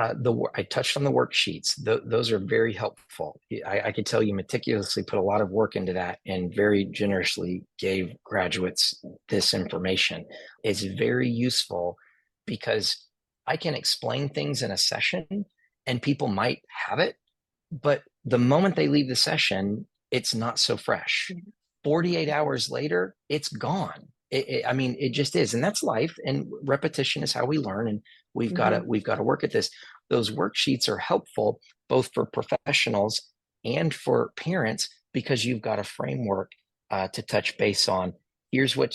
I touched on the worksheets. Those are very helpful. I could tell you meticulously put a lot of work into that and very generously gave graduates this information. It's very useful because I can explain things in a session and people might have it, but the moment they leave the session, it's not so fresh. 48 hours later, it's gone. I mean, it just is. And that's life. And repetition is how we learn. And we've got to work at this. Those worksheets are helpful both for professionals and for parents because you've got a framework to touch base on. Here's what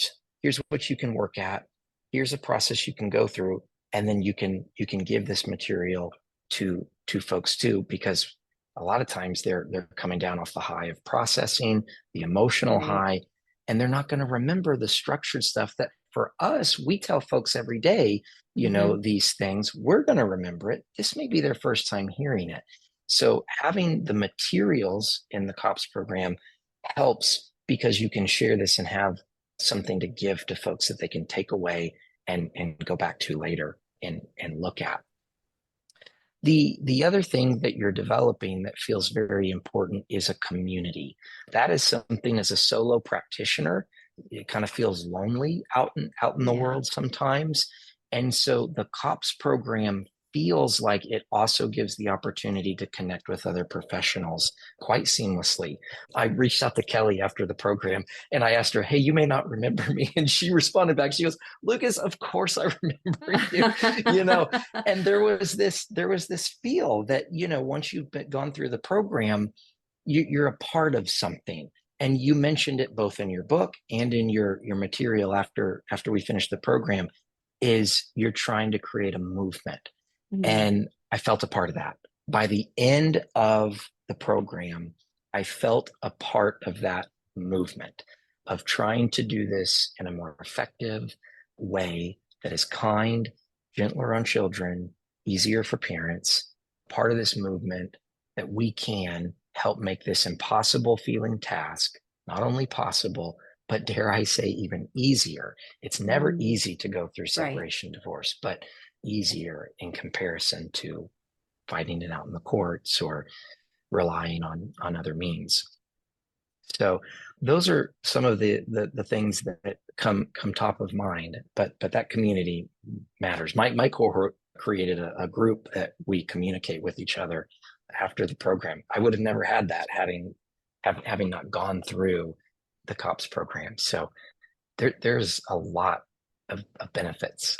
you can work at. Here's a process you can go through, and then you can give this material to folks too, because a lot of times they're coming down off the high of processing, the emotional high, and they're not going to remember the structured stuff that for us, we tell folks every day, you know, these things, we're going to remember it. This may be their first time hearing it. So having the materials in the CoPS program helps because you can share this and have something to give to folks that they can take away and go back to later and look at. The other thing that you're developing that feels very important is a community. That is something as a solo practitioner, it kind of feels lonely out in the world sometimes. And so the CoPS program feels like it also gives the opportunity to connect with other professionals quite seamlessly. I reached out to Kelly after the program and I asked her, hey, you may not remember me. And she responded back. She goes, Lucas, of course I remember you, you know, and there was this feel that, you know, once you've gone through the program, you're a part of something. And you mentioned it both in your book and in your material after we finished the program, is you're trying to create a movement. And I felt a part of that. By the end of the program, I felt a part of that movement of trying to do this in a more effective way that is kind, gentler on children, easier for parents, part of this movement that we can help make this impossible feeling task, not only possible, but dare I say, even easier. It's never easy to go through separation, divorce, but easier in comparison to fighting it out in the courts or relying on other means. So those are some of the things that come top of mind, but that community matters. My cohort created a group that we communicate with each other after the program. I would have never had that having not gone through the CoPS program. So there's a lot of benefits.